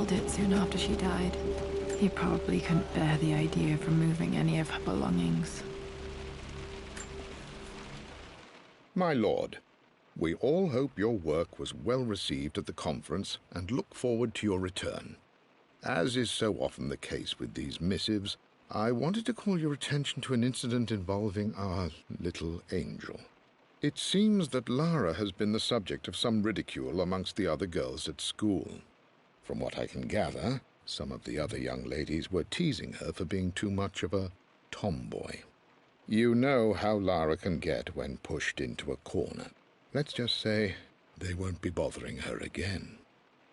killed it soon after she died. He probably couldn't bear the idea of removing any of her belongings. My lord, we all hope your work was well received at the conference and look forward to your return. As is so often the case with these missives, I wanted to call your attention to an incident involving our little angel. It seems that Lara has been the subject of some ridicule amongst the other girls at school. From what I can gather, some of the other young ladies were teasing her for being too much of a tomboy. You know how Lara can get when pushed into a corner. Let's just say they won't be bothering her again.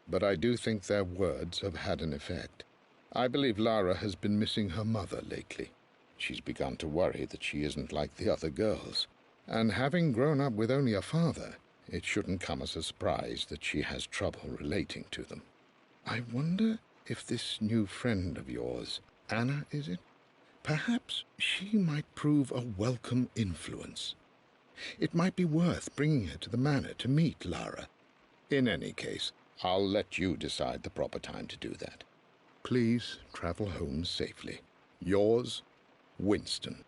But I do think their words have had an effect. I believe Lara has been missing her mother lately. She's begun to worry that she isn't like the other girls. And having grown up with only a father, it shouldn't come as a surprise that she has trouble relating to them. I wonder if this new friend of yours, Anna, is it? Perhaps she might prove a welcome influence. It might be worth bringing her to the manor to meet Lara. In any case, I'll let you decide the proper time to do that. Please travel home safely. Yours, Winston.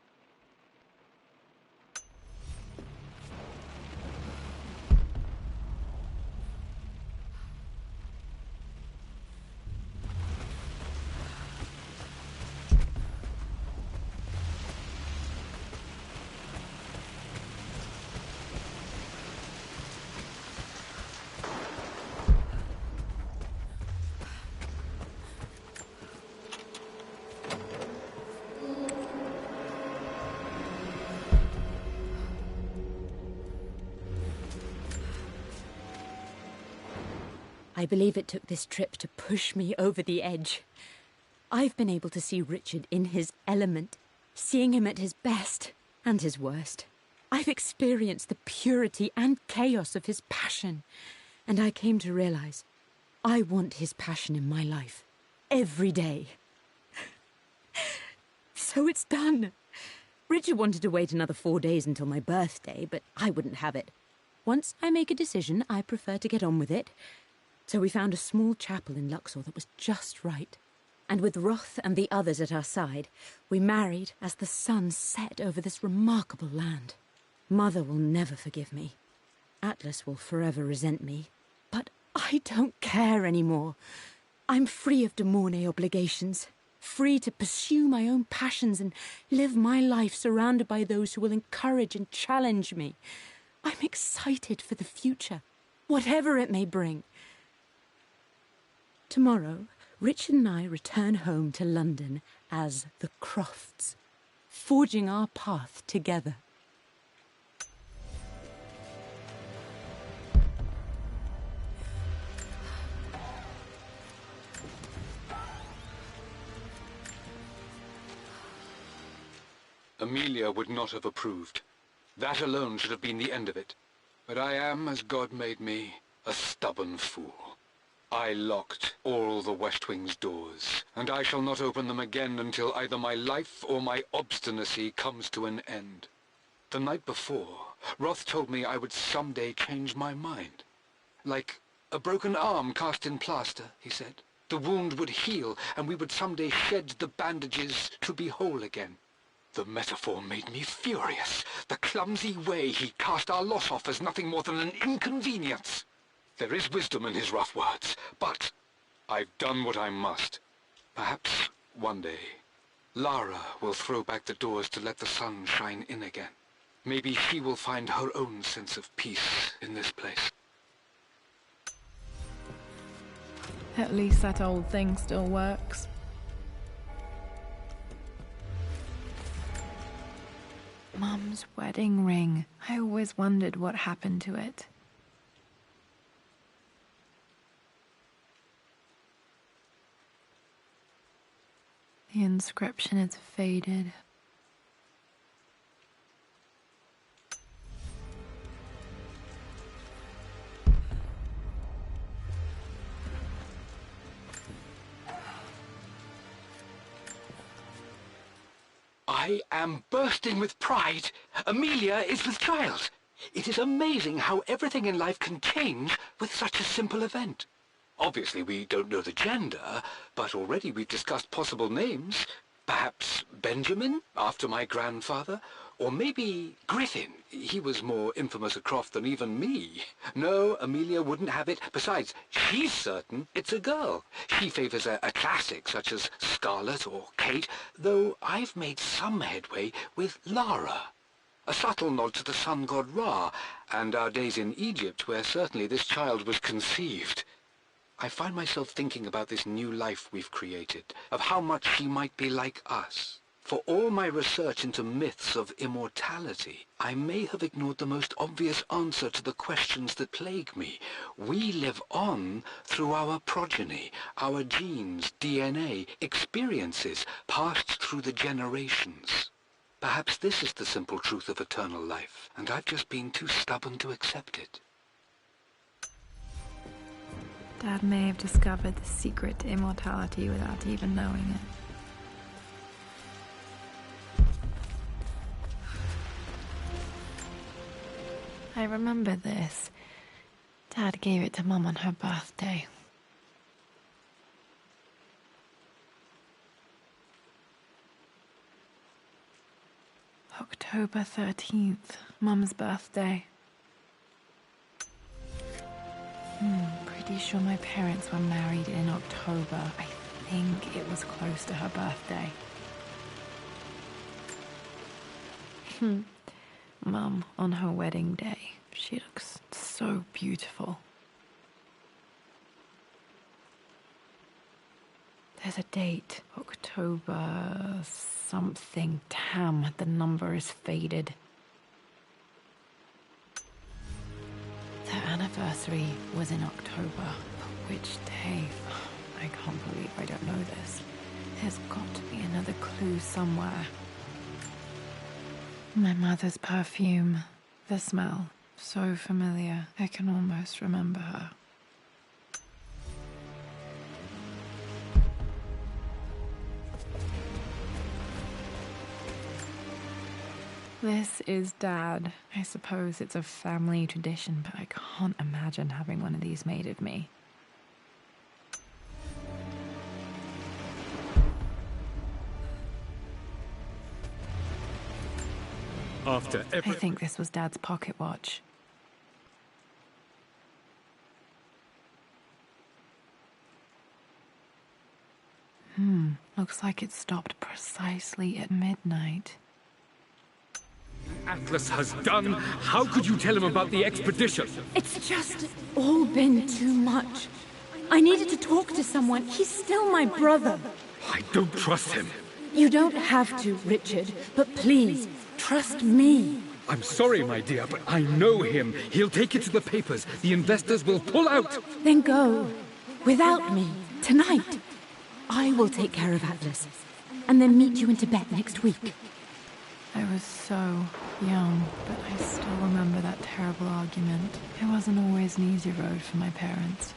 I believe it took this trip to push me over the edge. I've been able to see Richard in his element, seeing him at his best and his worst. I've experienced the purity and chaos of his passion, and I came to realize I want his passion in my life, every day. So it's done. Richard wanted to wait another 4 days until my birthday, but I wouldn't have it. Once I make a decision, I prefer to get on with it. So we found a small chapel in Luxor that was just right. And with Roth and the others at our side, we married as the sun set over this remarkable land. Mother will never forgive me. Atlas will forever resent me. But I don't care anymore. I'm free of de Mornay obligations, free to pursue my own passions and live my life surrounded by those who will encourage and challenge me. I'm excited for the future, whatever it may bring. Tomorrow, Richard and I return home to London as the Crofts, forging our path together. Amelia would not have approved. That alone should have been the end of it. But I am, as God made me, a stubborn fool. I locked all the West Wing's doors, and I shall not open them again until either my life or my obstinacy comes to an end. The night before, Roth told me I would someday change my mind. Like a broken arm cast in plaster, he said. The wound would heal, and we would someday shed the bandages to be whole again. The metaphor made me furious. The clumsy way he cast our loss off as nothing more than an inconvenience. There is wisdom in his rough words, but I've done what I must. Perhaps one day, Lara will throw back the doors to let the sun shine in again. Maybe she will find her own sense of peace in this place. At least that old thing still works. Mum's wedding ring. I always wondered what happened to it. The inscription is faded. I am bursting with pride. Amelia is with child. It is amazing how everything in life can change with such a simple event. Obviously, we don't know the gender, but already we've discussed possible names. Perhaps Benjamin, after my grandfather? Or maybe Griffin. He was more infamous at Croft than even me. No, Amelia wouldn't have it. Besides, she's certain it's a girl. She favours a classic such as Scarlet or Kate, though I've made some headway with Lara. A subtle nod to the sun god Ra, and our days in Egypt, where certainly this child was conceived. I find myself thinking about this new life we've created, of how much she might be like us. For all my research into myths of immortality, I may have ignored the most obvious answer to the questions that plague me. We live on through our progeny, our genes, DNA, experiences passed through the generations. Perhaps this is the simple truth of eternal life, and I've just been too stubborn to accept it. Dad may have discovered the secret to immortality without even knowing it. I remember this. Dad gave it to Mum on her birthday. October 13th, Mum's birthday. Pretty sure my parents were married in October. I think it was close to her birthday. Mum, on her wedding day, she looks so beautiful. There's a date, October something. Damn, the number is faded. Their anniversary was in October. But which day? I can't believe I don't know this. There's got to be another clue somewhere. My mother's perfume. The smell. So familiar. I can almost remember her. This is Dad. I suppose it's a family tradition, but I can't imagine having one of these made of me. I think this was Dad's pocket watch. Looks like it stopped precisely at midnight. Atlas has done. How could you tell him about the expedition? It's just all been too much. I needed to talk to someone. He's still my brother. I don't trust him. You don't have to, Richard, but please, trust me. I'm sorry, my dear, but I know him. He'll take it to the papers. The investors will pull out. Then go. Without me. Tonight. I will take care of Atlas. And then meet you in Tibet next week. I was so young, but I still remember that terrible argument. It wasn't always an easy road for my parents.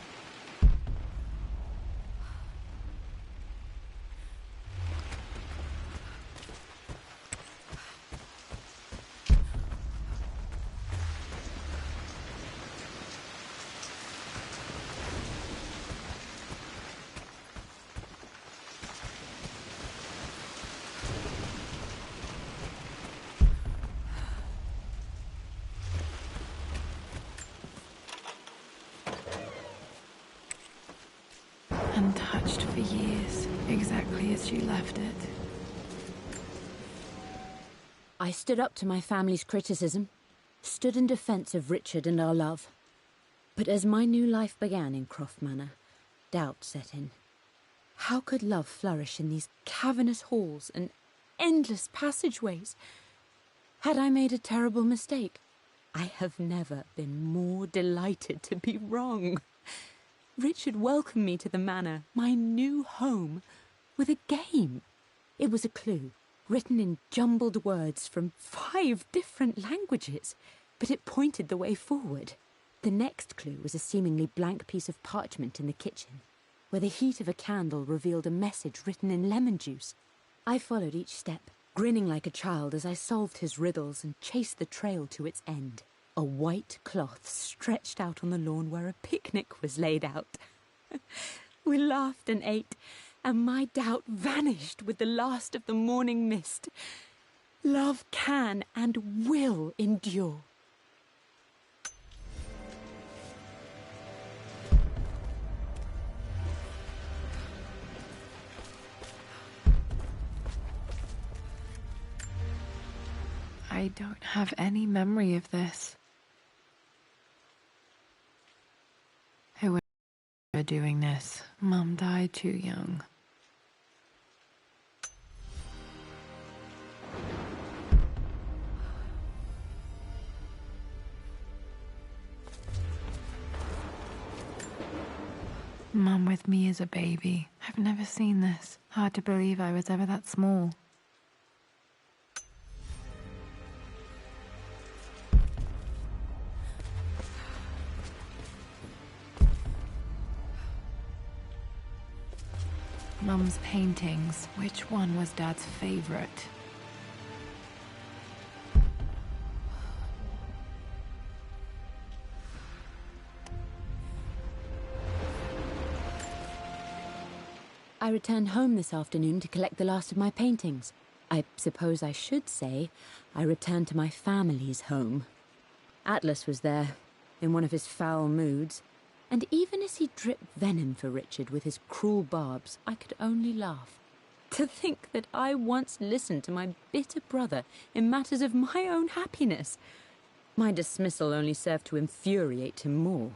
Untouched for years, exactly as you left it. I stood up to my family's criticism, stood in defense of Richard and our love. But as my new life began in Croft Manor, doubt set in. How could love flourish in these cavernous halls and endless passageways? Had I made a terrible mistake? I have never been more delighted to be wrong. Richard welcomed me to the manor, my new home, with a game. It was a clue, written in jumbled words from 5 different languages, but it pointed the way forward. The next clue was a seemingly blank piece of parchment in the kitchen, where the heat of a candle revealed a message written in lemon juice. I followed each step, grinning like a child as I solved his riddles and chased the trail to its end. A white cloth stretched out on the lawn where a picnic was laid out. We laughed and ate, and my doubt vanished with the last of the morning mist. Love can and will endure. I don't have any memory of this. Who were doing this? Mum died too young. Mum with me as a baby. I've never seen this. Hard to believe I was ever that small. Mum's paintings. Which one was Dad's favorite? I returned home this afternoon to collect the last of my paintings. I suppose I should say I returned to my family's home. Atlas was there, in one of his foul moods, and even as he dripped venom for Richard with his cruel barbs, I could only laugh. To think that I once listened to my bitter brother in matters of my own happiness. My dismissal only served to infuriate him more.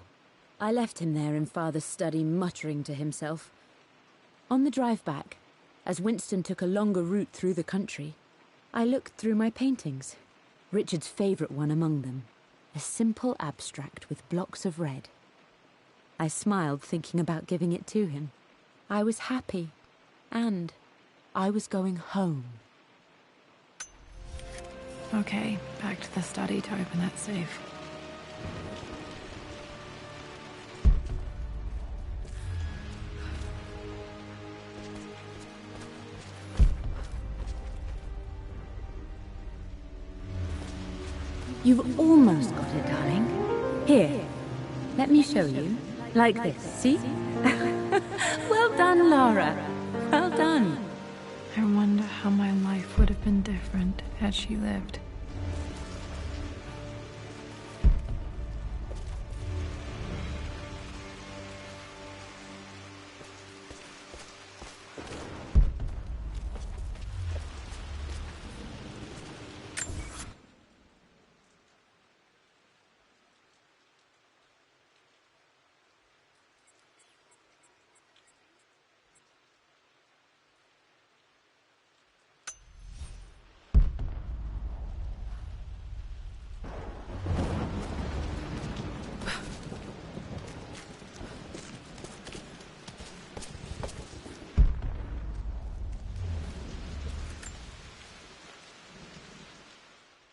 I left him there in Father's study, muttering to himself. On the drive back, as Winston took a longer route through the country, I looked through my paintings, Richard's favourite one among them, a simple abstract with blocks of red. I smiled, thinking about giving it to him. I was happy, and I was going home. Okay, back to the study to open that safe. You've almost got it, darling. Here, let me show you. Like this, see? Well done, Lara. Well done. I wonder how my life would have been different had she lived.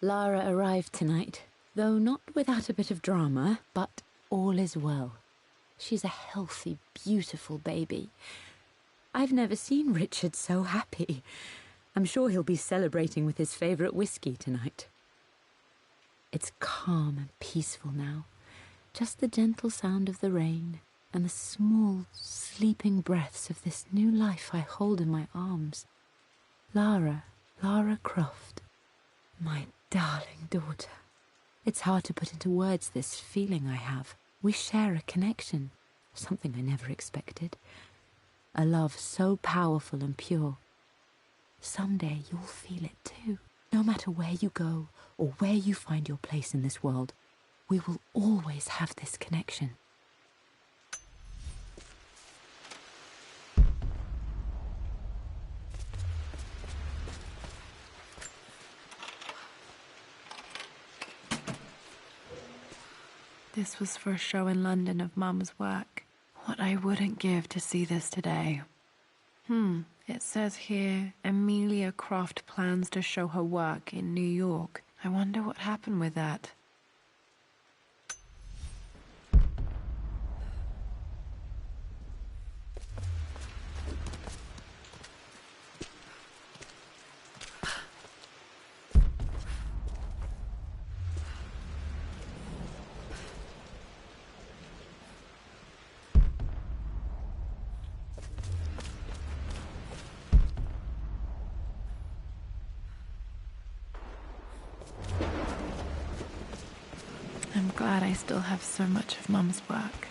Lara arrived tonight, though not without a bit of drama, but all is well. She's a healthy, beautiful baby. I've never seen Richard so happy. I'm sure he'll be celebrating with his favourite whiskey tonight. It's calm and peaceful now, just the gentle sound of the rain and the small, sleeping breaths of this new life I hold in my arms. Lara Croft, my darling daughter. It's hard to put into words this feeling I have. We share a connection, something I never expected. A love so powerful and pure. Someday you'll feel it too. No matter where you go or where you find your place in this world, we will always have this connection. This was for a show in London of Mum's work. What I wouldn't give to see this today. It says here, Amelia Croft plans to show her work in New York. I wonder what happened with that. glad I still have so much of Mum's work.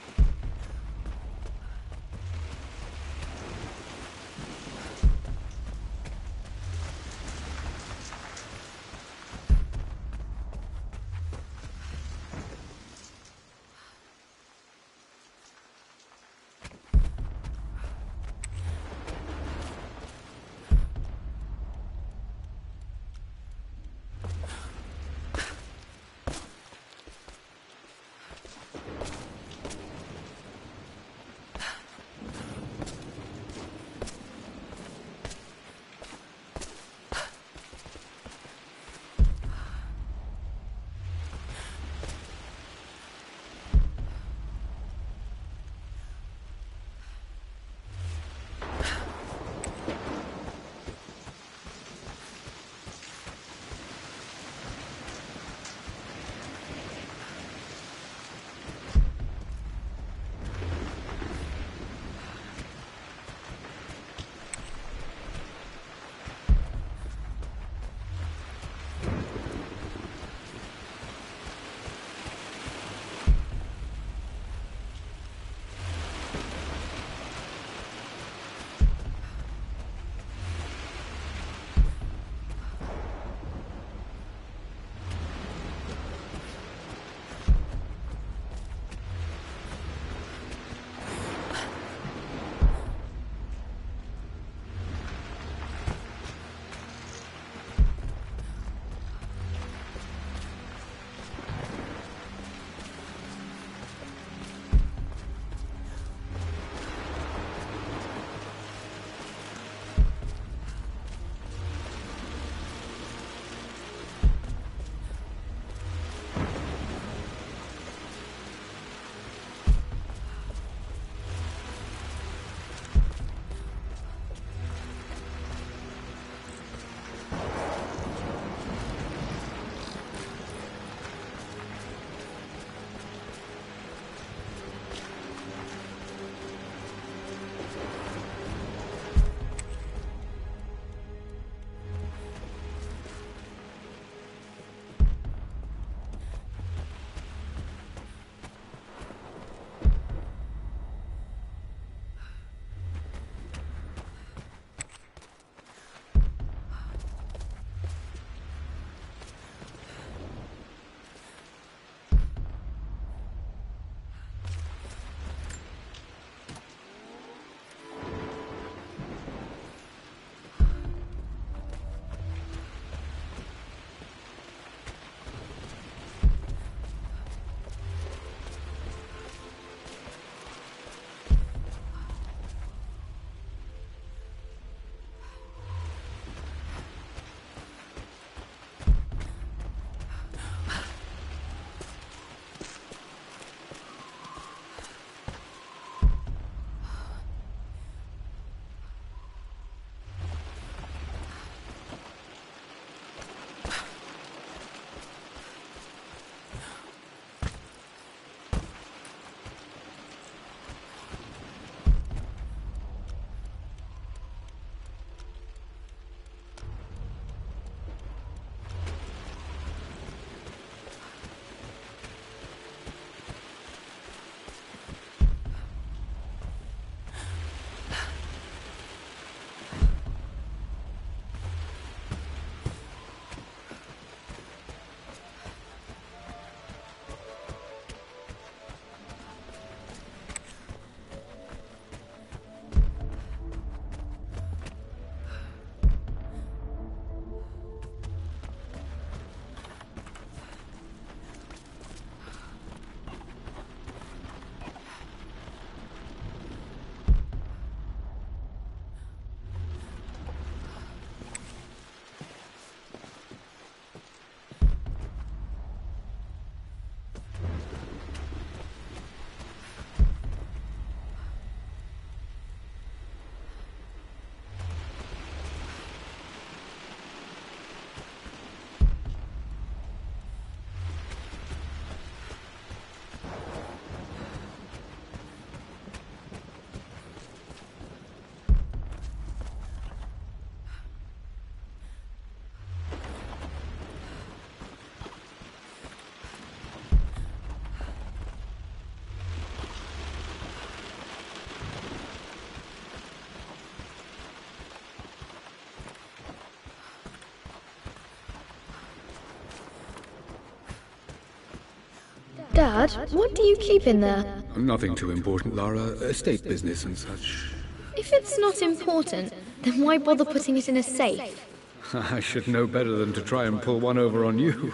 Dad, what do you keep in there? Nothing too important, Lara. Estate business and such. If it's not important, then why bother putting it in a safe? I should know better than to try and pull one over on you.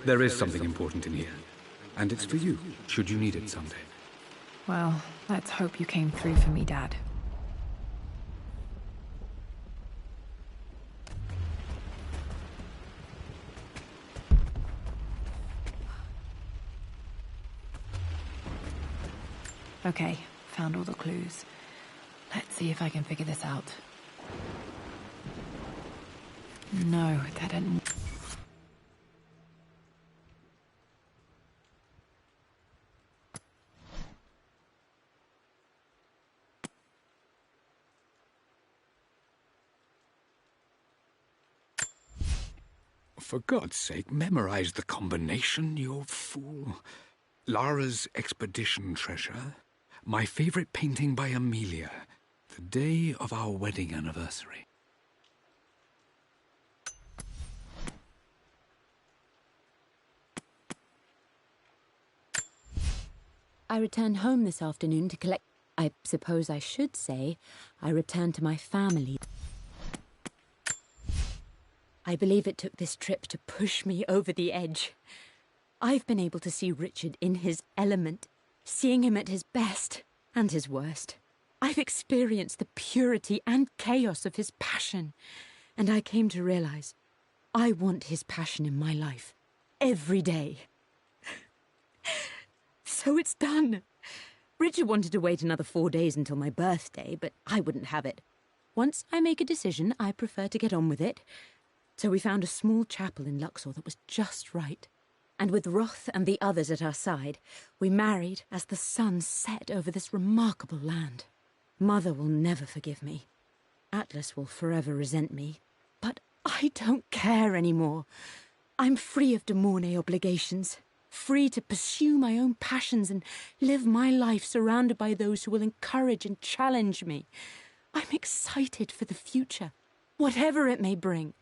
There is something important in here. And it's for you, should you need it someday. Well, let's hope you came through for me, Dad. Okay, found all the clues. Let's see if I can figure this out. No, that didn't... For God's sake, memorize the combination, you fool. Lara's expedition treasure, my favorite painting by Amelia, the day of our wedding anniversary. I returned home this afternoon to collect... I suppose I should say, I returned to my family. I believe it took this trip to push me over the edge. I've been able to see Richard in his element, seeing him at his best and his worst. I've experienced the purity and chaos of his passion, and I came to realize I want his passion in my life every day. So it's done. Richard wanted to wait another 4 days until my birthday, but I wouldn't have it. Once I make a decision, I prefer to get on with it. So we found a small chapel in Luxor that was just right. And with Roth and the others at our side, we married as the sun set over this remarkable land. Mother will never forgive me. Atlas will forever resent me. But I don't care anymore. I'm free of De Mornay obligations, free to pursue my own passions and live my life surrounded by those who will encourage and challenge me. I'm excited for the future, whatever it may bring.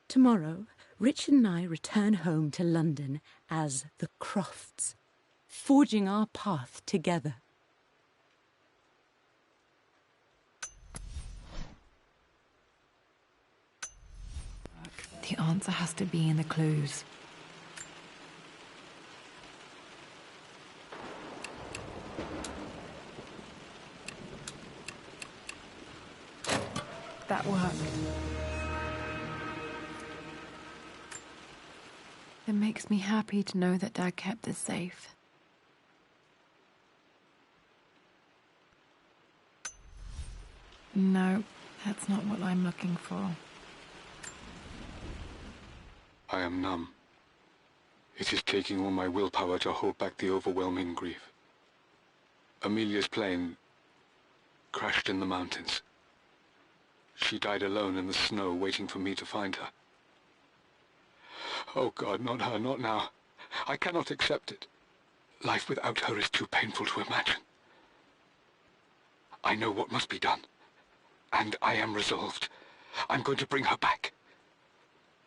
Tomorrow, Richard and I return home to London as the Crofts, forging our path together. The answer has to be in the clues. That worked. It makes me happy to know that Dad kept this safe. No, that's not what I'm looking for. I am numb. It is taking all my willpower to hold back the overwhelming grief. Amelia's plane crashed in the mountains. She died alone in the snow, waiting for me to find her. Oh God, not her, not now. I cannot accept it. Life without her is too painful to imagine. I know what must be done, and I am resolved. I'm going to bring her back.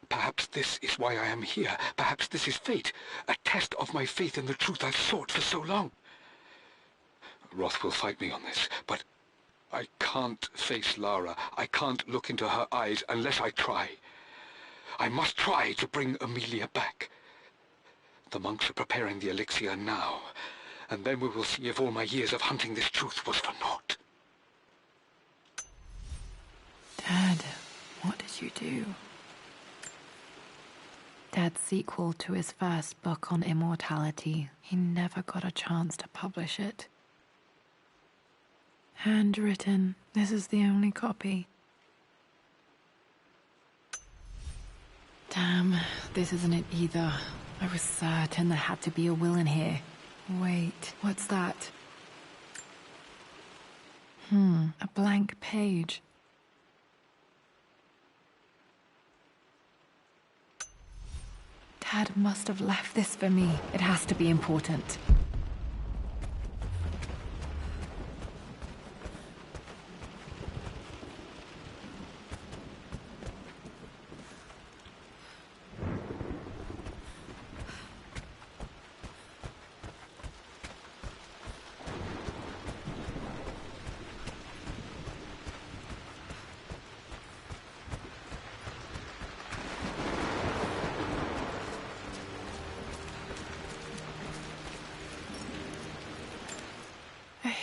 Perhaps this is why I am here. Perhaps this is fate, a test of my faith in the truth I've sought for so long. Roth will fight me on this, but I can't face Lara. I can't look into her eyes unless I try. I must try to bring Amelia back. The monks are preparing the elixir now, and then we will see if all my years of hunting this truth was for naught. Dad, what did you do? Dad's sequel to his first book on immortality, he never got a chance to publish it. Handwritten, this is the only copy. Damn, this isn't it either. I was certain there had to be a will in here. Wait, what's that? A blank page. Dad must have left this for me. It has to be important.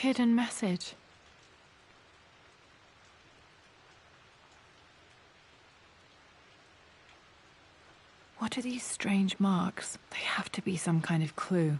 hidden message. What are these strange marks? They have to be some kind of clue.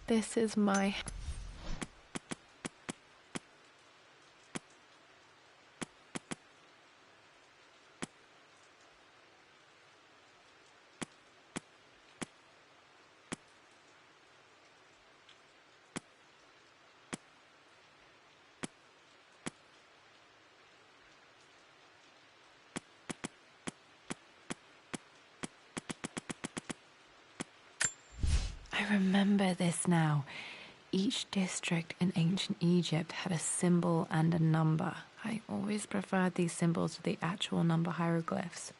This is my... I remember this now. Each district in ancient Egypt had a symbol and a number. I always preferred these symbols to the actual number hieroglyphs.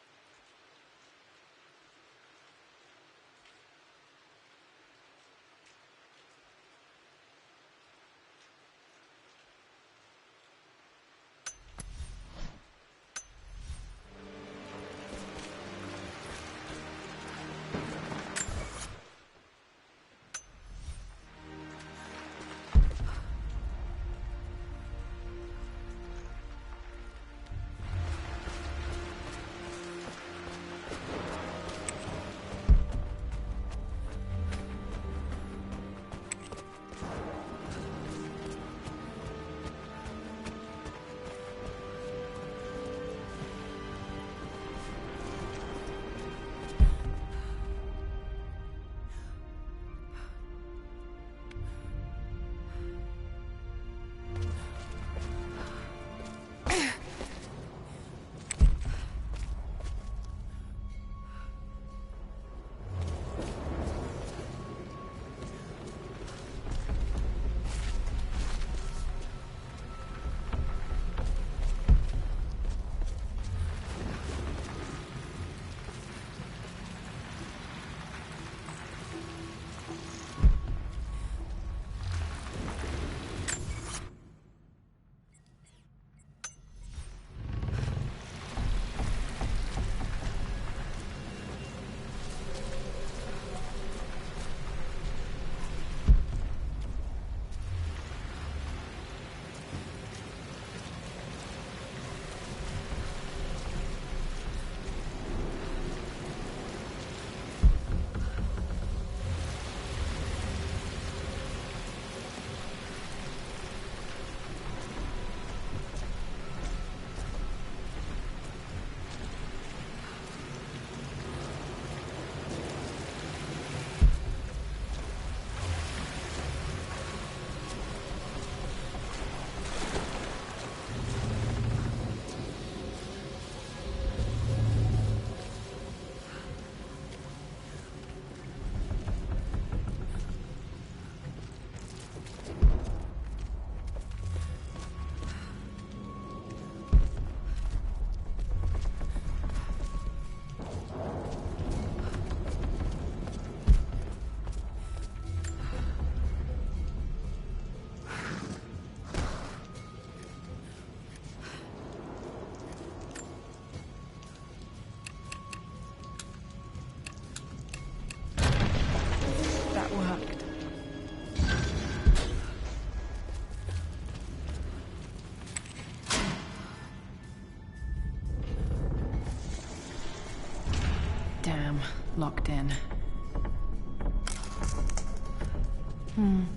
Locked in.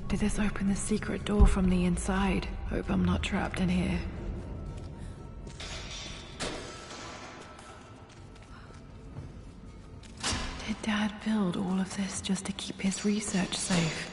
Did this open the secret door from the inside? Hope I'm not trapped in here. Did Dad build all of this just to keep his research safe?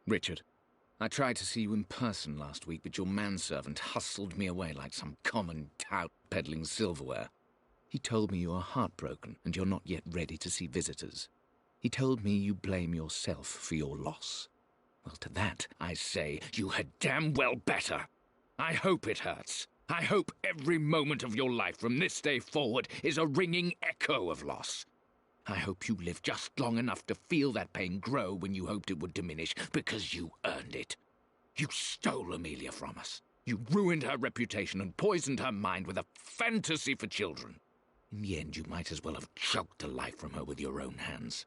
Richard, I tried to see you in person last week, but your manservant hustled me away like some common tout peddling silverware. He told me you are heartbroken and you're not yet ready to see visitors. He told me you blame yourself for your loss. Well, to that, I say you had damn well better. I hope it hurts. I hope every moment of your life from this day forward is a ringing echo of loss. I hope you live just long enough to feel that pain grow when you hoped it would diminish, because you earned it. You stole Amelia from us. You ruined her reputation and poisoned her mind with a fantasy for children. In the end, you might as well have choked the life from her with your own hands.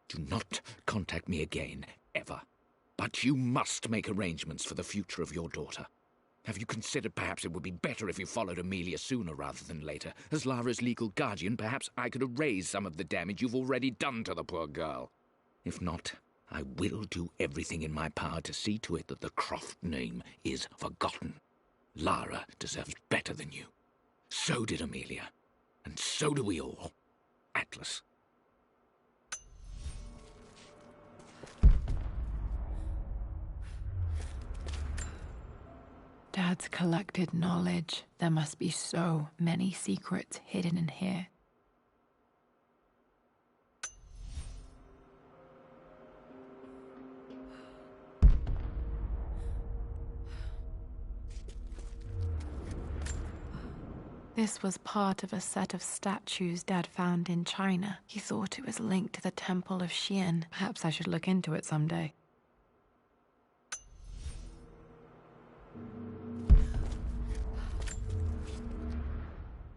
Do not contact me again, ever. But you must make arrangements for the future of your daughter. Have you considered perhaps it would be better if you followed Amelia sooner rather than later? As Lara's legal guardian, perhaps I could erase some of the damage you've already done to the poor girl. If not, I will do everything in my power to see to it that the Croft name is forgotten. Lara deserves better than you. So did Amelia. And so do we all. Atlas. Dad's collected knowledge. There must be so many secrets hidden in here. This was part of a set of statues Dad found in China. He thought it was linked to the Temple of Xian. Perhaps I should look into it someday.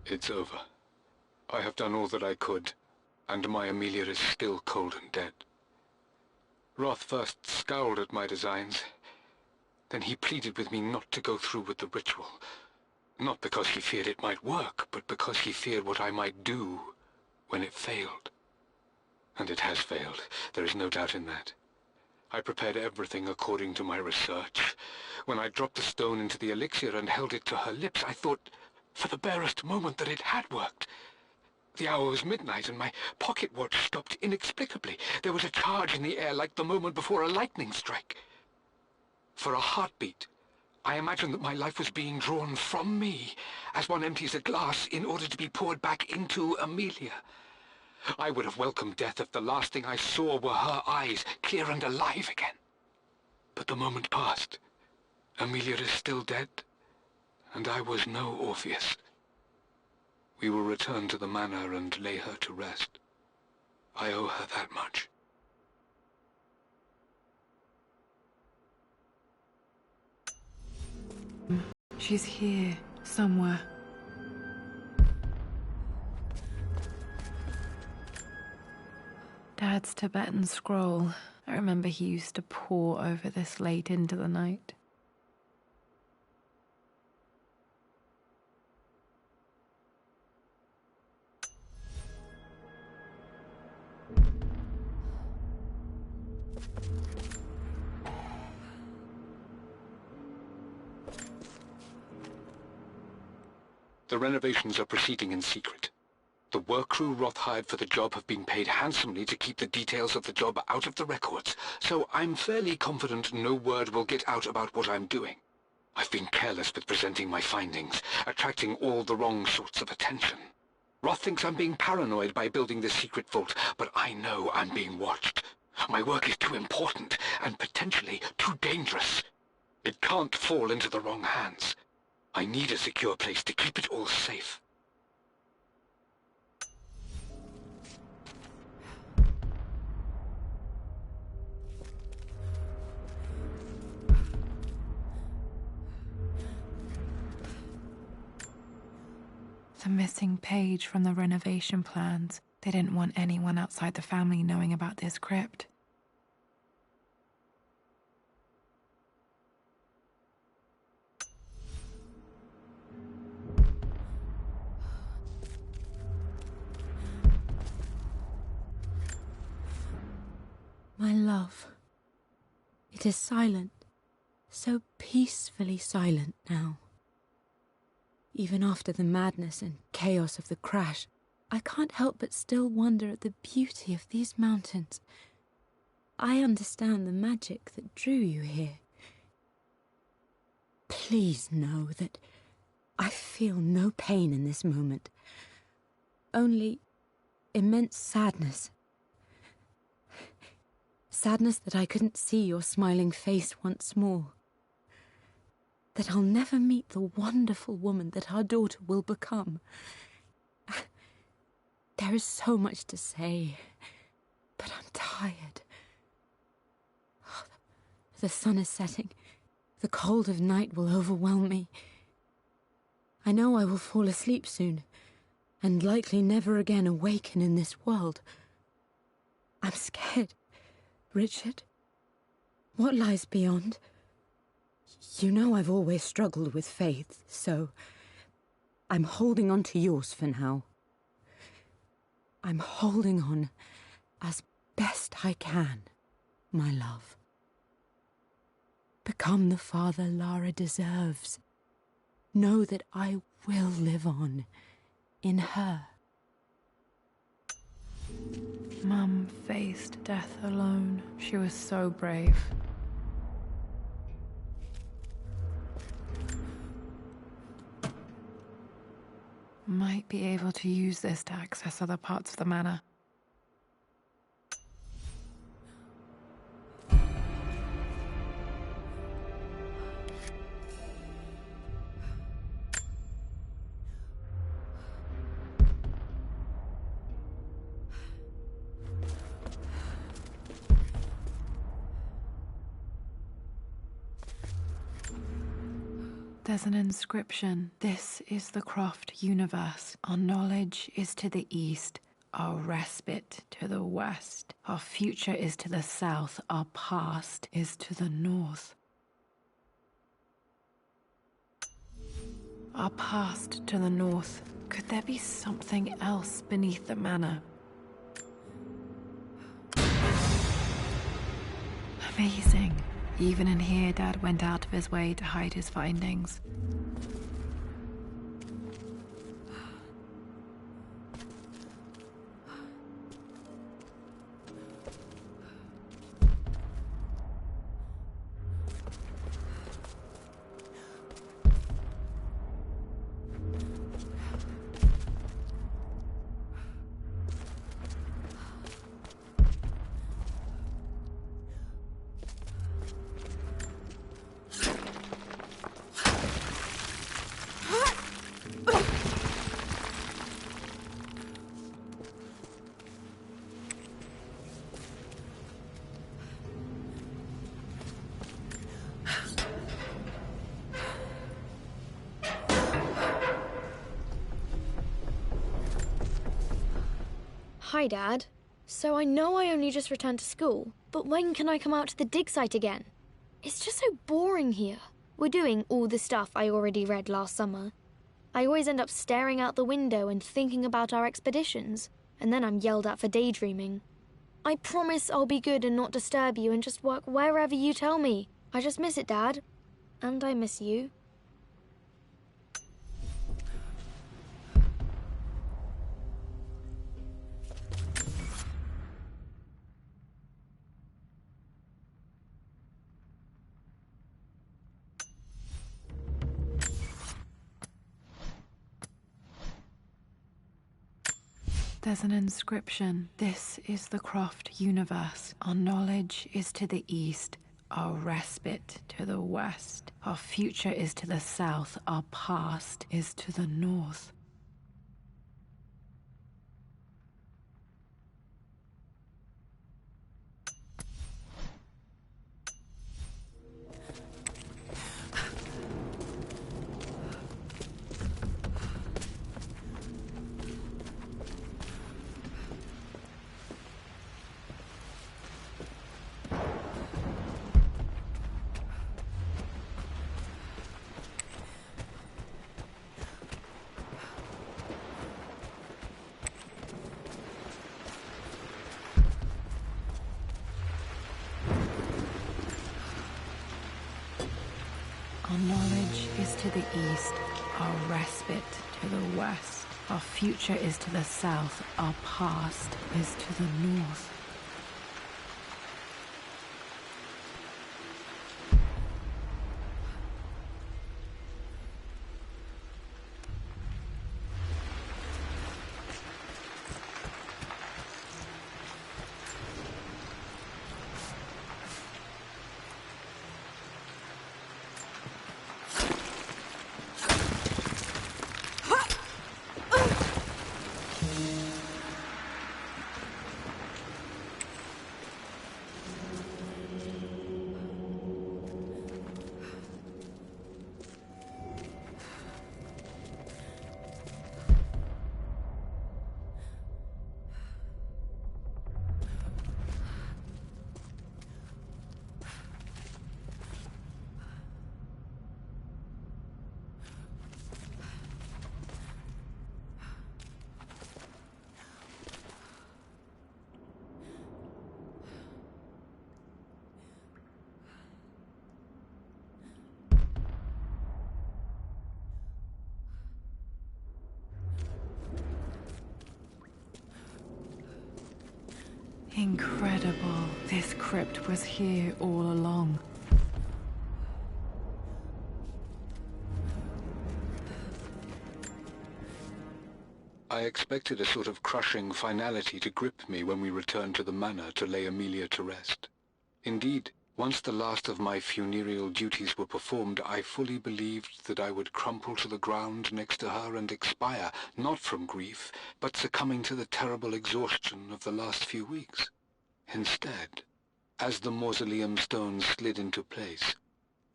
It's over. I have done all that I could, and my Amelia is still cold and dead. Roth first scowled at my designs. Then he pleaded with me not to go through with the ritual. Not because he feared it might work, but because he feared what I might do when it failed. And it has failed. There is no doubt in that. I prepared everything according to my research. When I dropped the stone into the elixir and held it to her lips, I thought for the barest moment that it had worked. The hour was midnight, and my pocket watch stopped inexplicably. There was a charge in the air like the moment before a lightning strike. For a heartbeat, I imagined that my life was being drawn from me, as one empties a glass in order to be poured back into Amelia. I would have welcomed death if the last thing I saw were her eyes, clear and alive again. But the moment passed. Amelia is still dead, and I was no Orpheus. We will return to the manor and lay her to rest. I owe her that much. She's here, somewhere. Dad's Tibetan scroll. I remember he used to pore over this late into the night. The renovations are proceeding in secret. The work crew Roth hired for the job have been paid handsomely to keep the details of the job out of the records, so I'm fairly confident no word will get out about what I'm doing. I've been careless with presenting my findings, attracting all the wrong sorts of attention. Roth thinks I'm being paranoid by building this secret vault, but I know I'm being watched. My work is too important, and potentially too dangerous. It can't fall into the wrong hands. I need a secure place to keep it all safe. a missing page from the renovation plans. They didn't want anyone outside the family knowing about this crypt. My love, it is silent, so peacefully silent now. Even after the madness and chaos of the crash, I can't help but still wonder at the beauty of these mountains. I understand the magic that drew you here. Please know that I feel no pain in this moment, only immense sadness. Sadness that I couldn't see your smiling face once more. That I'll never meet the wonderful woman that our daughter will become. There is so much to say, but I'm tired. The sun is setting. The cold of night will overwhelm me. I know I will fall asleep soon, and likely never again awaken in this world. I'm scared. Richard, what lies beyond? You know I've always struggled with faith, so I'm holding on to yours for now. I'm holding on as best I can, my love. Become the father Lara deserves. Know that I will live on in her. Mum faced death alone. She was so brave. Might be able to use this to access other parts of the manor. There's an inscription. This is the Croft universe. Our knowledge is to the east, our respite to the west. Our future is to the south, our past is to the north. Our past to the north. Could there be something else beneath the manor? Amazing. Even in here, Dad went out of his way to hide his findings. Hi, Dad. So I know I only just returned to school, but when can I come out to the dig site again? It's just so boring here. We're doing all the stuff I already read last summer. I always end up staring out the window and thinking about our expeditions, and then I'm yelled at for daydreaming. I promise I'll be good and not disturb you and just work wherever you tell me. I just miss it, Dad. And I miss you. There's an inscription. This is the Croft universe. Our knowledge is to the east, our respite to the west. Our future is to the south, our past is to the north. Our knowledge is to the east, our respite to the west. Our future is to the south, our past is to the north. Incredible. This crypt was here all along. I expected a sort of crushing finality to grip me when we returned to the manor to lay Amelia to rest. Indeed, once the last of my funereal duties were performed, I fully believed that I would crumple to the ground next to her and expire, not from grief, but succumbing to the terrible exhaustion of the last few weeks. Instead, as the mausoleum stones slid into place,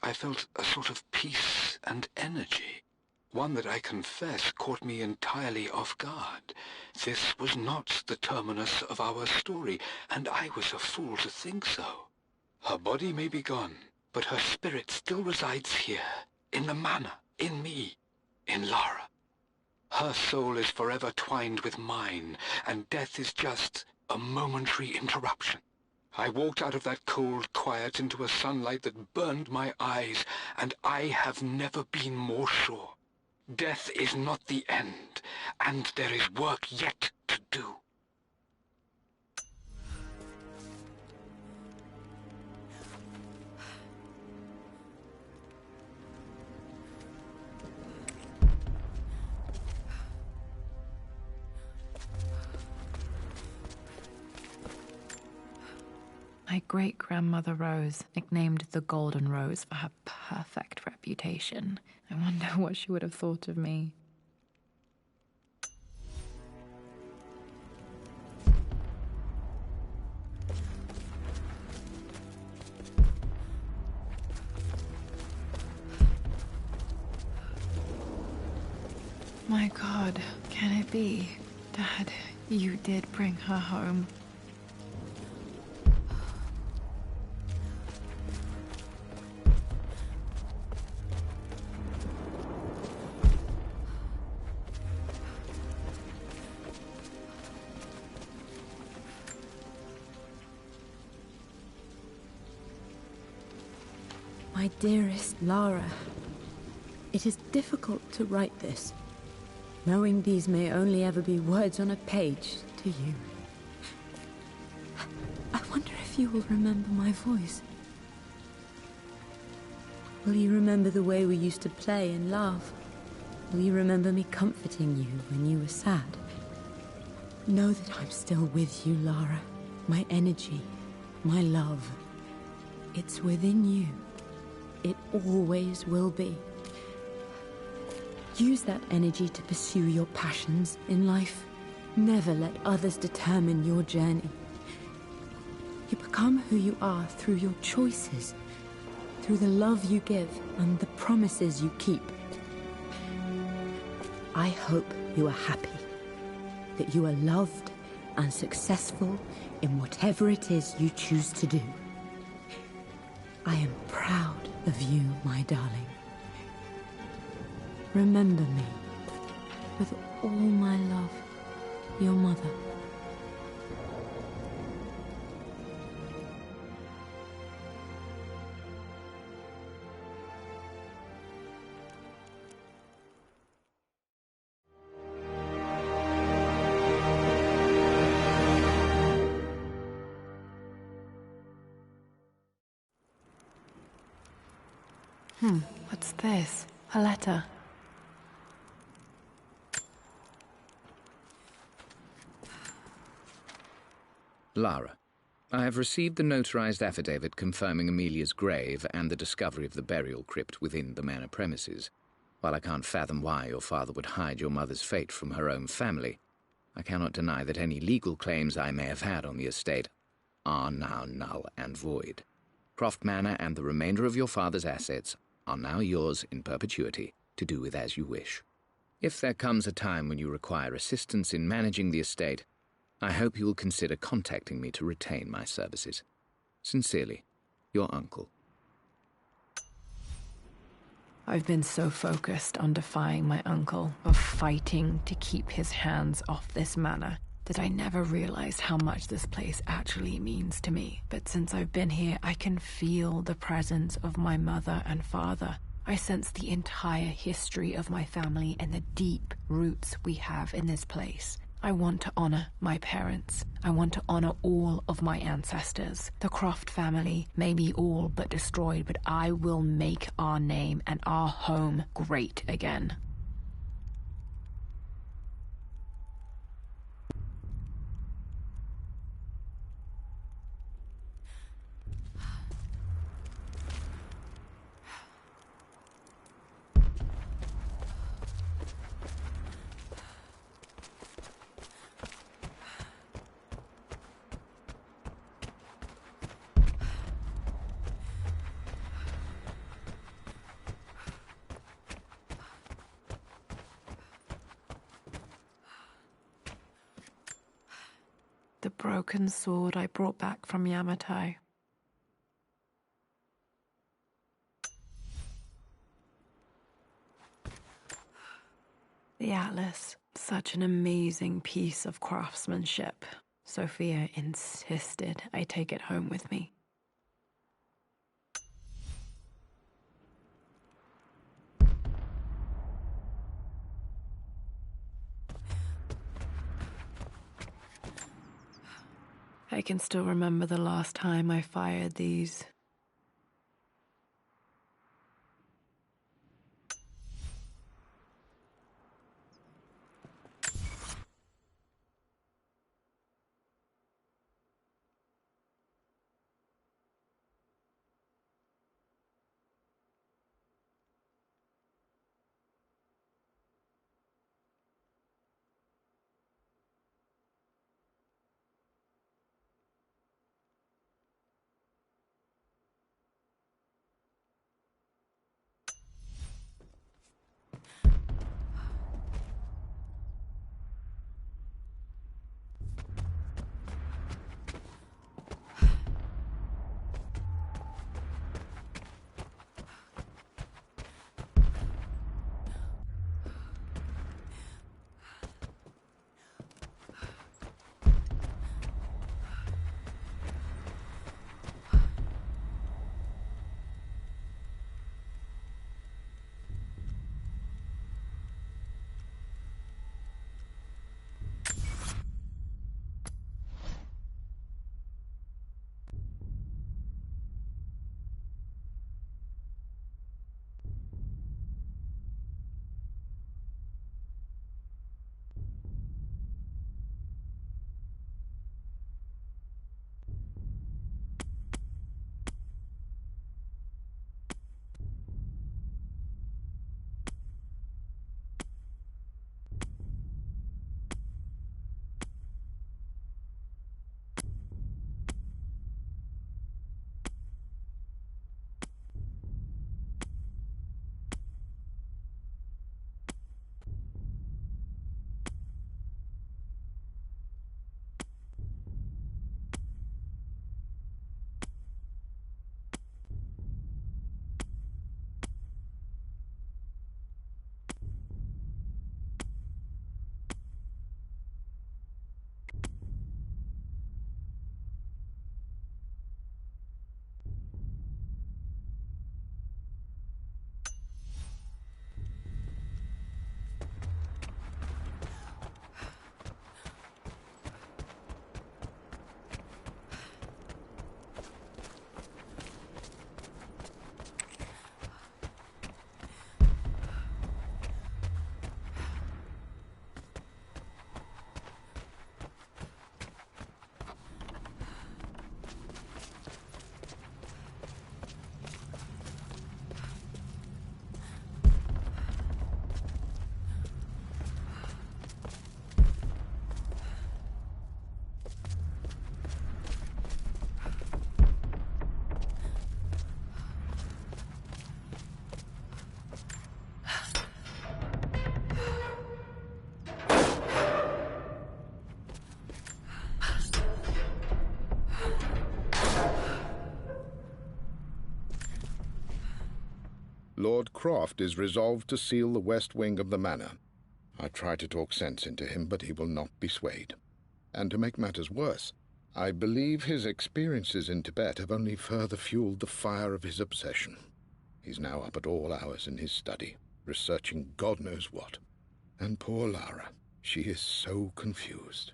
I felt a sort of peace and energy, one that I confess caught me entirely off guard. This was not the terminus of our story, and I was a fool to think so. Her body may be gone, but her spirit still resides here, in the manor, in me, in Lara. Her soul is forever twined with mine, and death is just a momentary interruption. I walked out of that cold quiet into a sunlight that burned my eyes, and I have never been more sure. Death is not the end, and there is work yet to do. My great-grandmother Rose, nicknamed the Golden Rose for her perfect reputation. I wonder what she would have thought of me. My God, can it be? Dad, you did bring her home. My dearest Lara, it is difficult to write this, knowing these may only ever be words on a page to you. I wonder if you will remember my voice. Will you remember the way we used to play and laugh? Will you remember me comforting you when you were sad? Know that I'm still with you, Lara. My energy, my love. It's within you. It always will be. Use that energy to pursue your passions in life. Never let others determine your journey. You become who you are through your choices, through the love you give and the promises you keep. I hope you are happy, that you are loved and successful in whatever it is you choose to do. I am proud of you, my darling. Remember me, with all my love, your mother. What's this? A letter. Lara, I have received the notarized affidavit confirming Amelia's grave and the discovery of the burial crypt within the manor premises. While I can't fathom why your father would hide your mother's fate from her own family, I cannot deny that any legal claims I may have had on the estate are now null and void. Croft Manor and the remainder of your father's assets are now yours in perpetuity to do with as you wish. If there comes a time when you require assistance in managing the estate, I hope you will consider contacting me to retain my services. Sincerely, your uncle. I've been so focused on defying my uncle, of fighting to keep his hands off this manor, that I never realized how much this place actually means to me. But since I've been here, I can feel the presence of my mother and father. I sense the entire history of my family and the deep roots we have in this place. I want to honor my parents. I want to honor all of my ancestors. The Croft family may be all but destroyed, but I will make our name and our home great again. The broken sword I brought back from Yamatai. The atlas, such an amazing piece of craftsmanship. Sophia insisted I take it home with me. I can still remember the last time I fired these. Lord Croft is resolved to seal the west wing of the manor. I try to talk sense into him, but he will not be swayed. And to make matters worse, I believe his experiences in Tibet have only further fueled the fire of his obsession. He's now up at all hours in his study, researching God knows what. And poor Lara, she is so confused.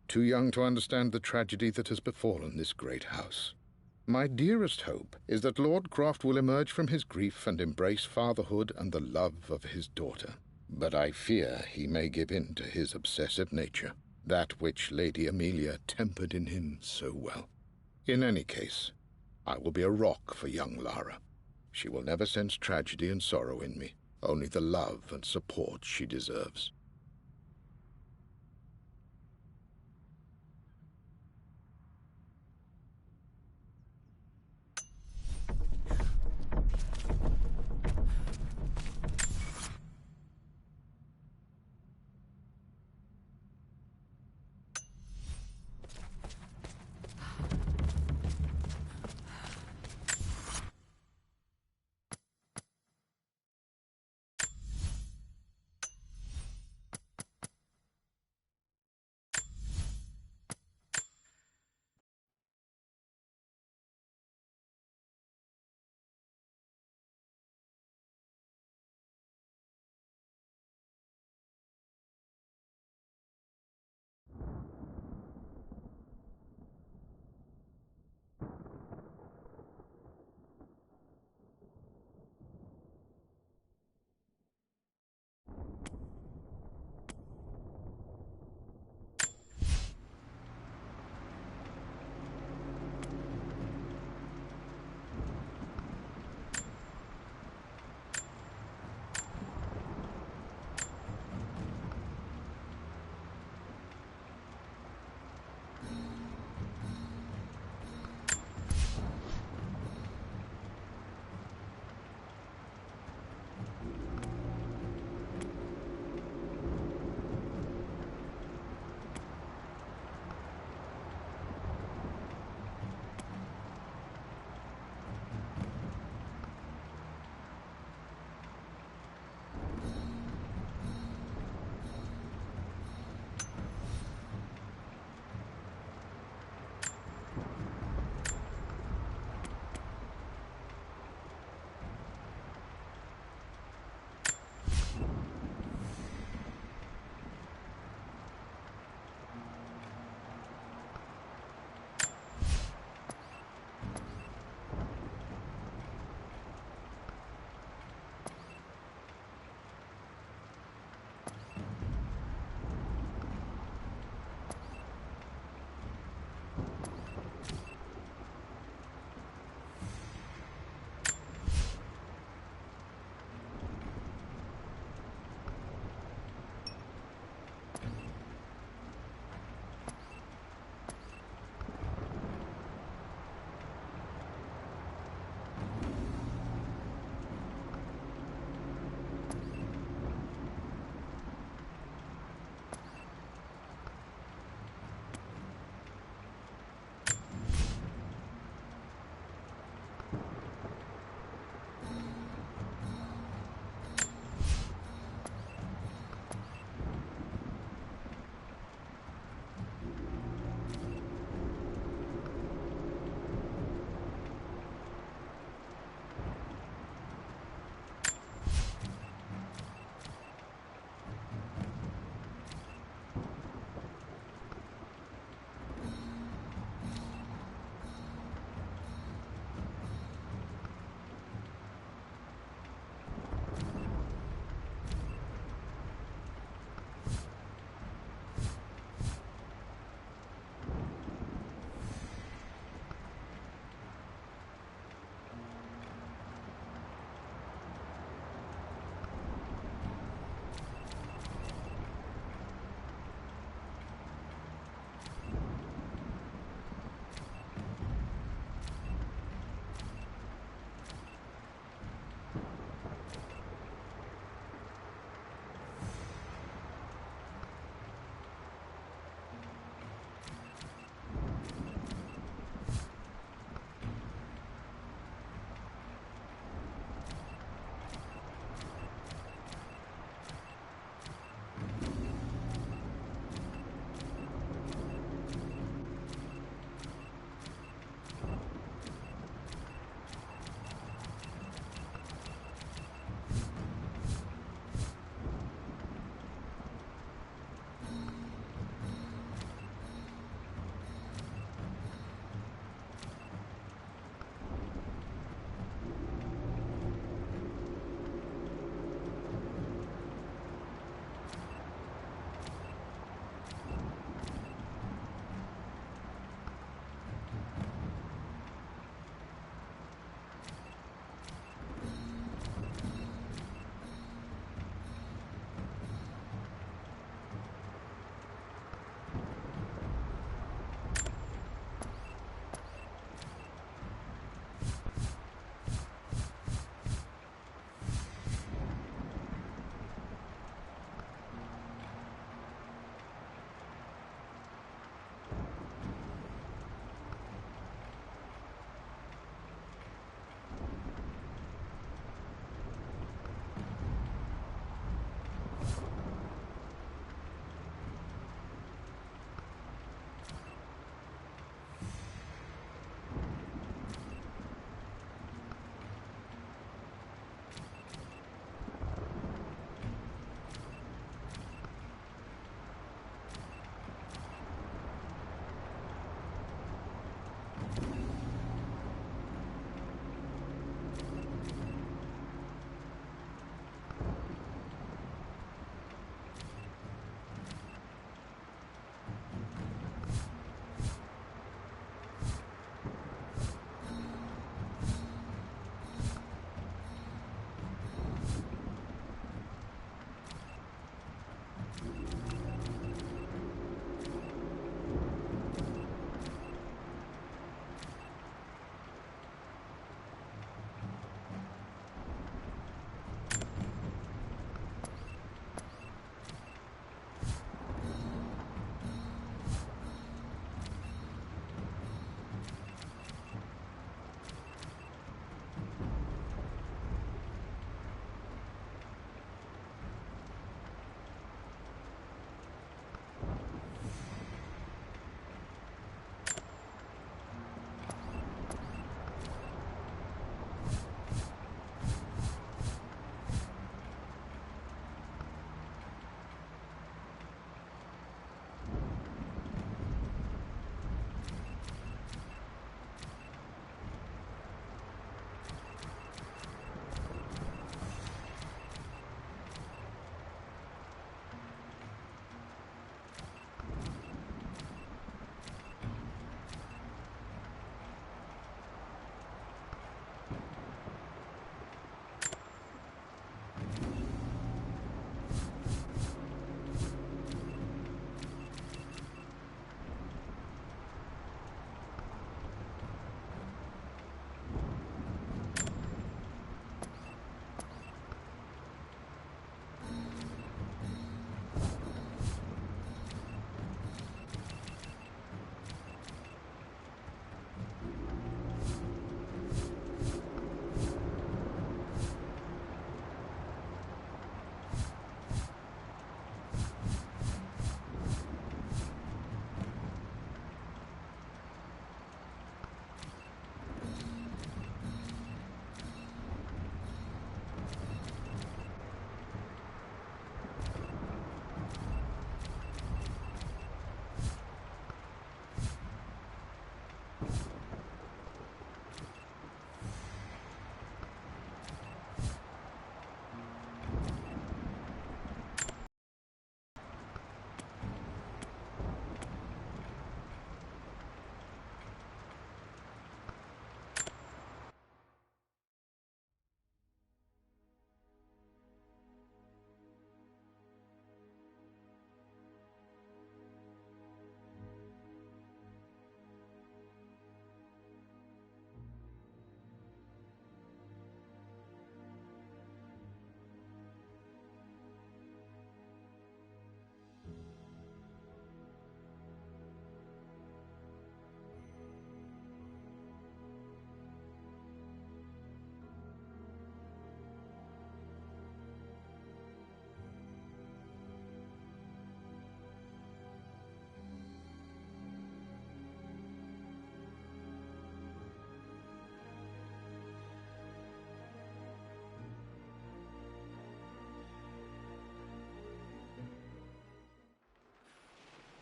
Too young to understand the tragedy that has befallen this great house. My dearest hope is that Lord Croft will emerge from his grief and embrace fatherhood and the love of his daughter. But I fear he may give in to his obsessive nature, that which Lady Amelia tempered in him so well. In any case, I will be a rock for young Lara. She will never sense tragedy and sorrow in me, only the love and support she deserves.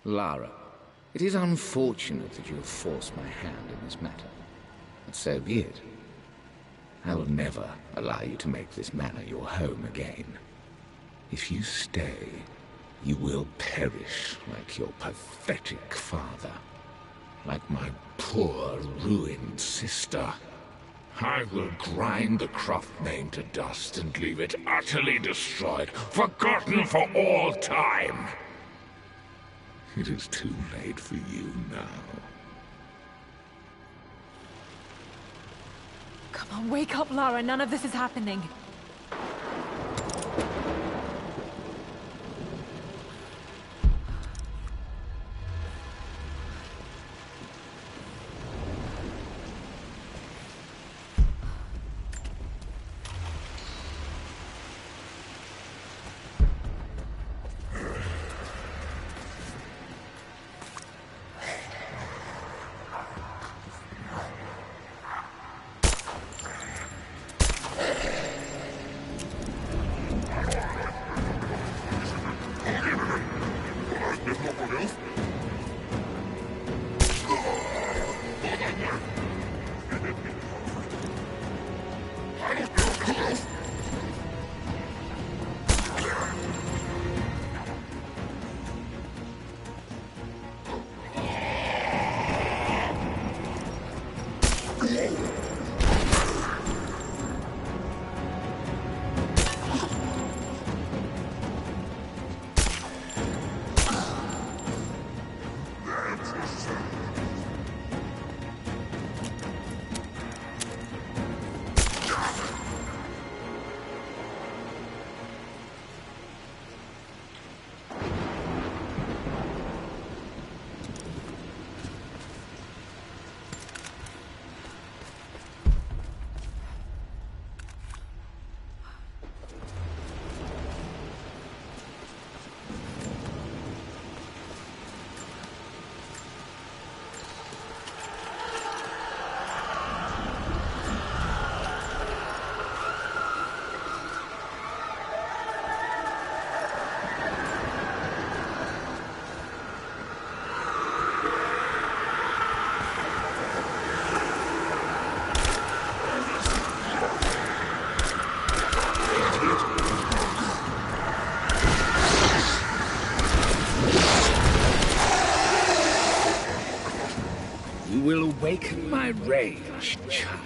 Lara, it is unfortunate that you have forced my hand in this matter. But so be it. I will never allow you to make this manor your home again. If you stay, you will perish like your pathetic father. Like my poor, ruined sister. I will grind the Croft name to dust and leave it utterly destroyed, forgotten for all time. It is too late for you now. Come on, wake up, Lara. None of this is happening. Will awaken my rage, child.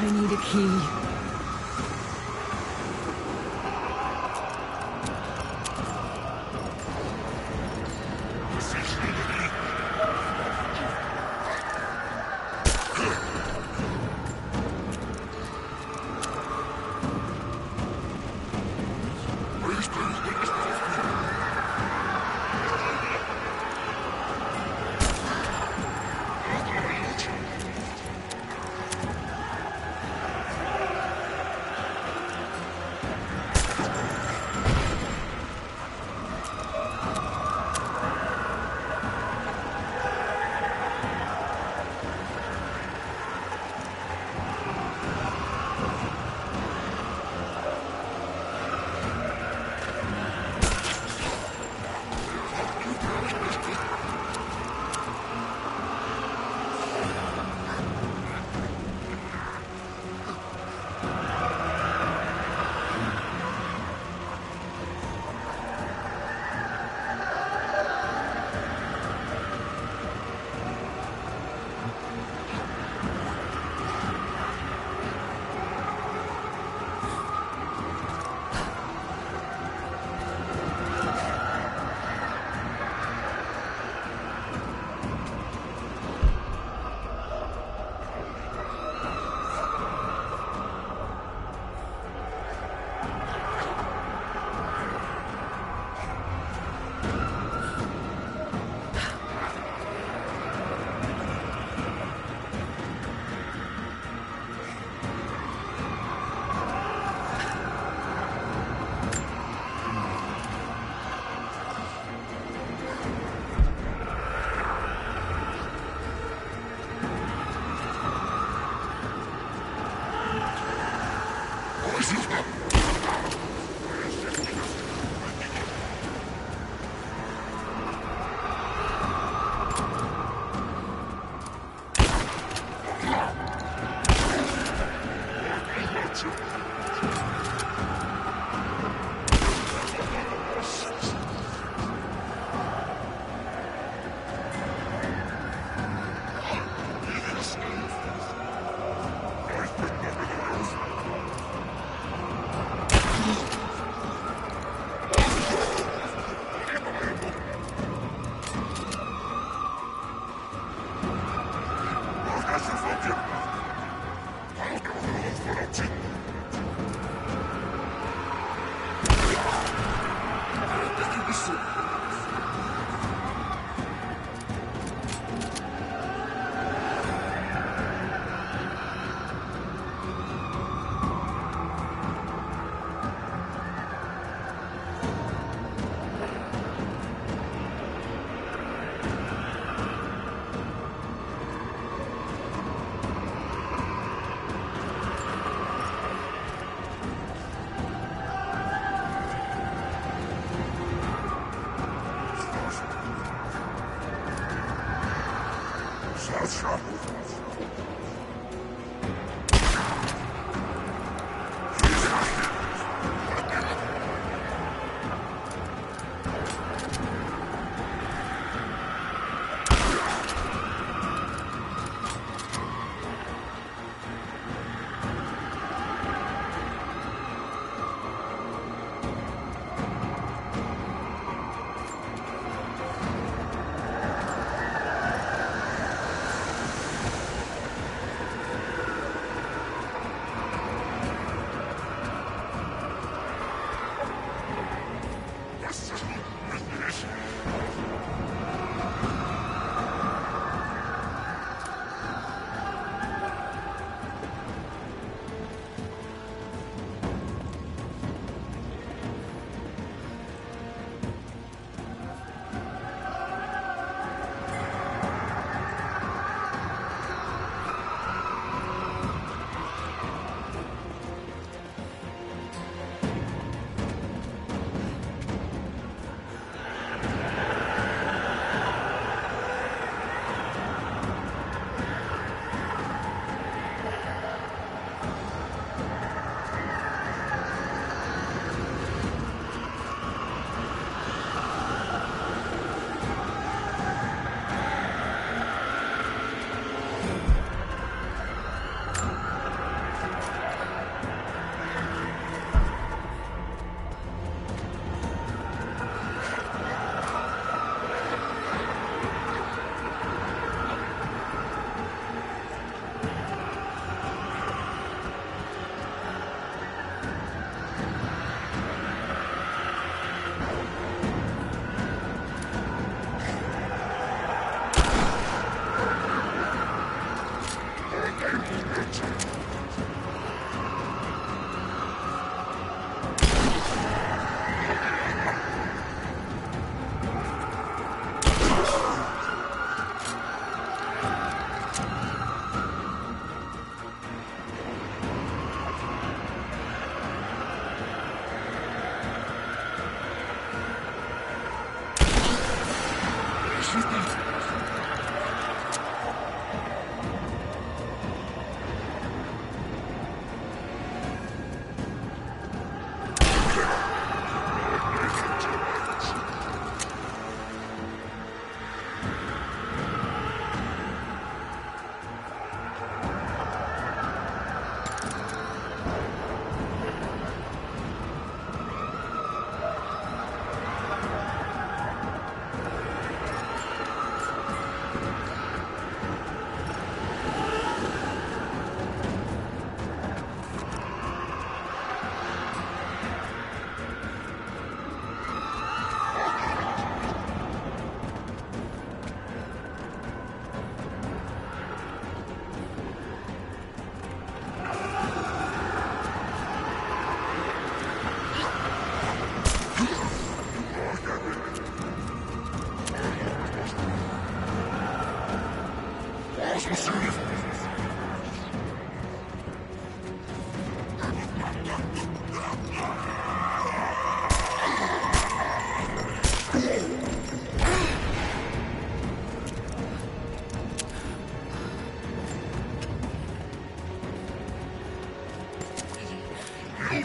I need a key.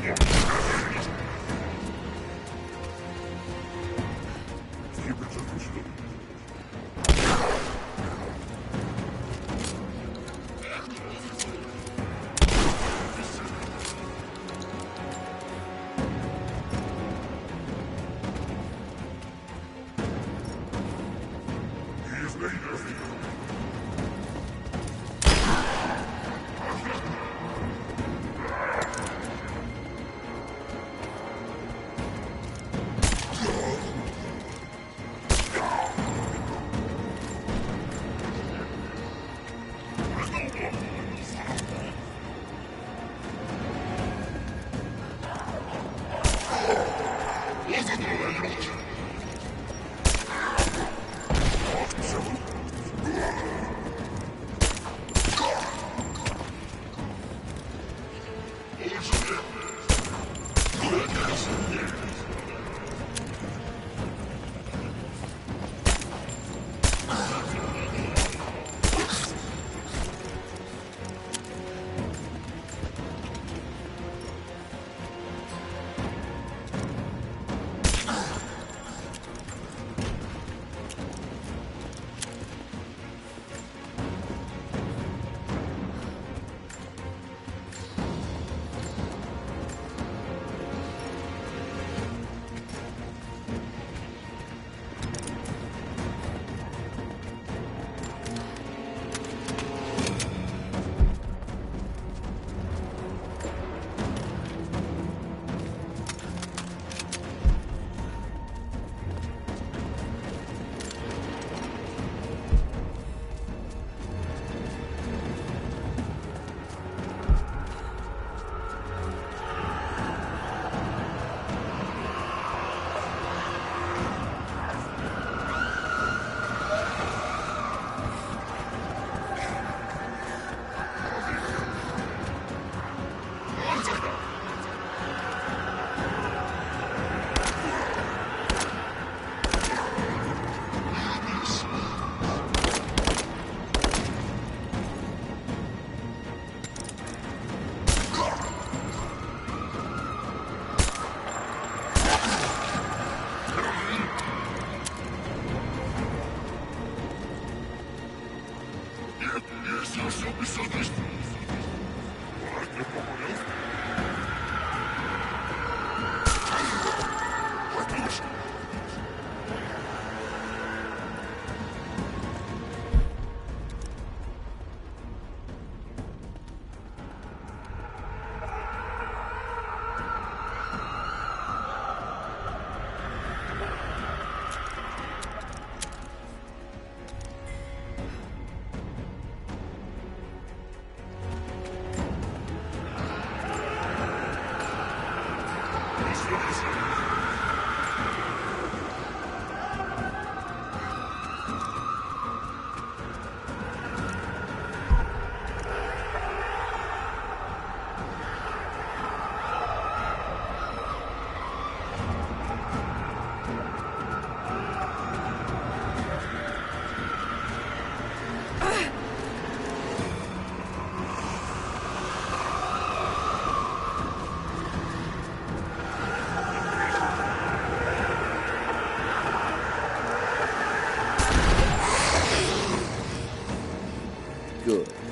Good.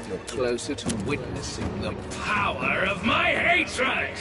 You're closer to witnessing the power of my hatred!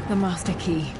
The master key.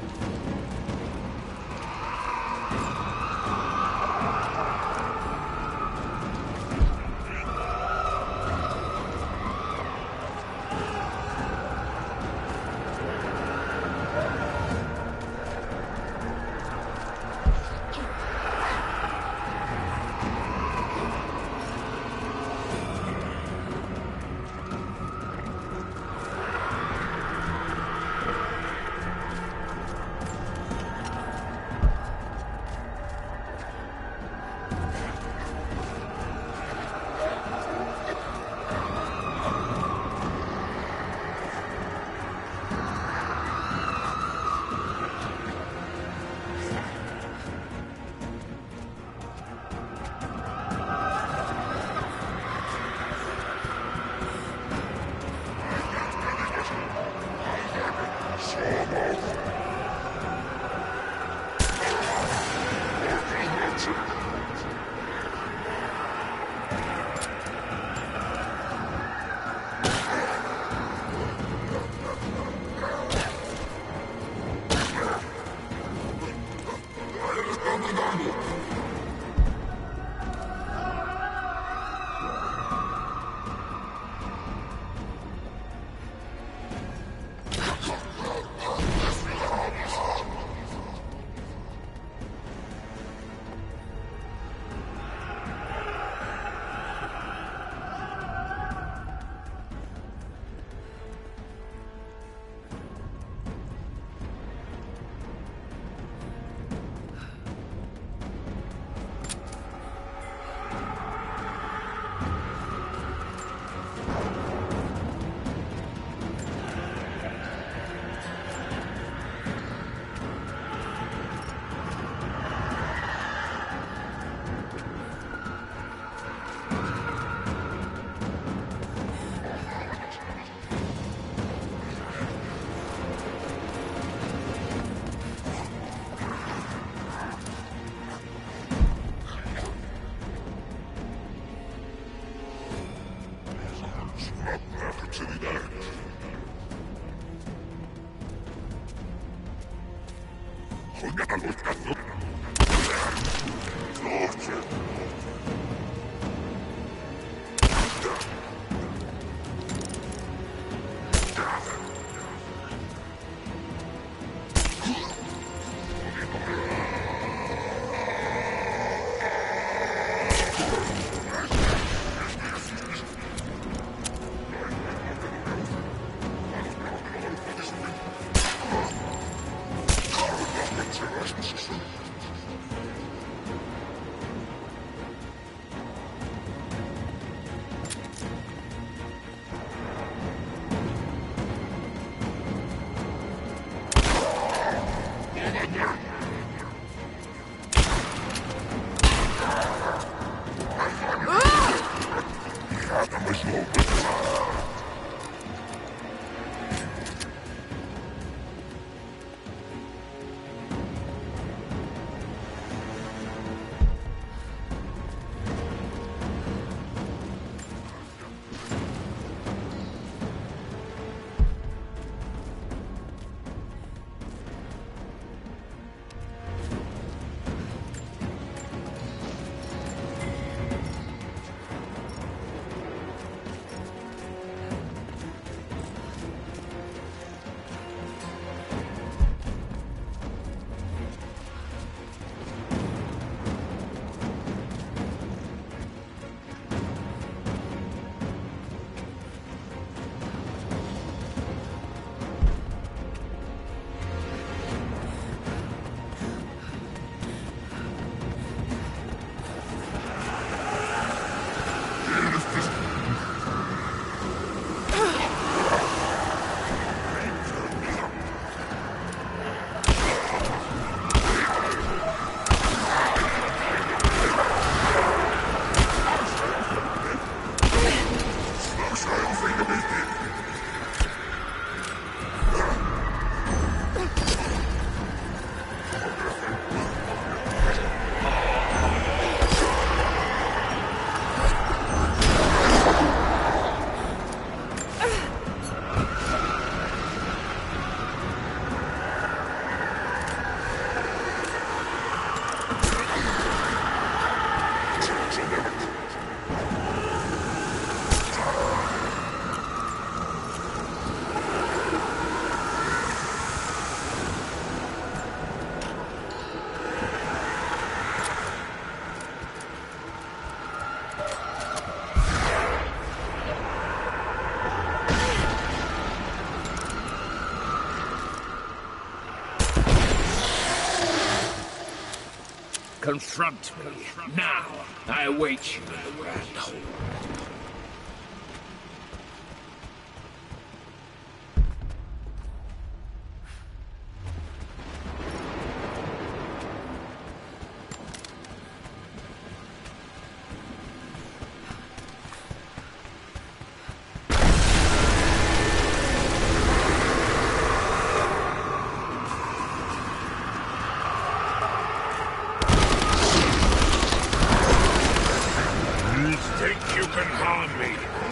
Confront me. Now, I await you in the Grand Hall.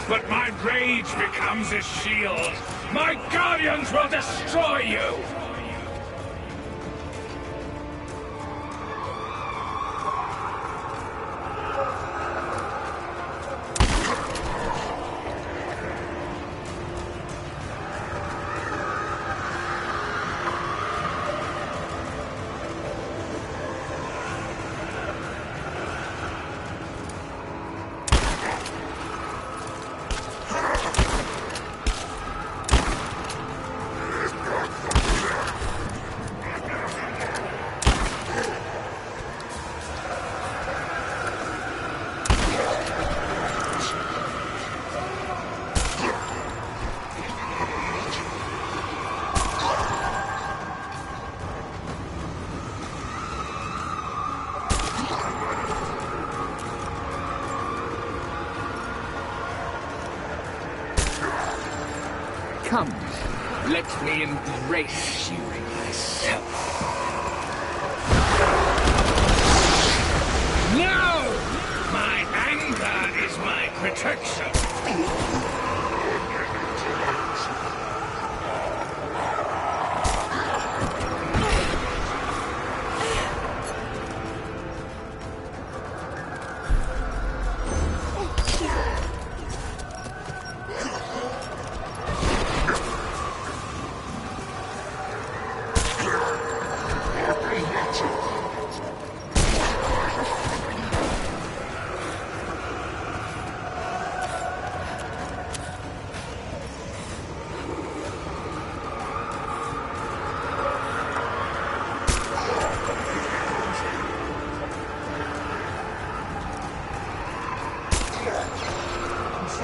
But my rage becomes a shield. My guardians will destroy you! Come, let me embrace you myself. No! My anger is my protection.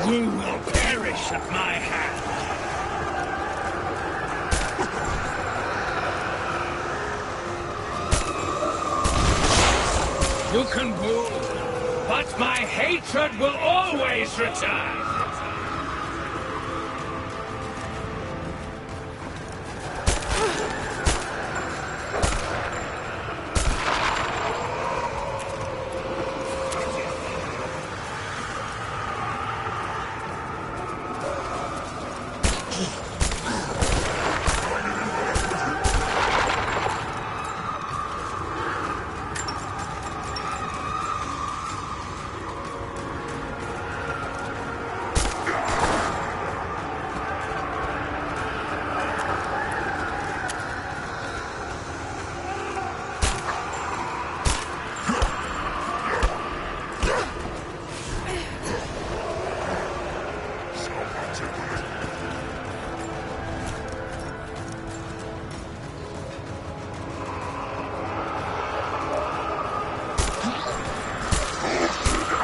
You will perish at my hand. You can move, but my hatred will always return.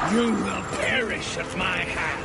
You will perish at my hand.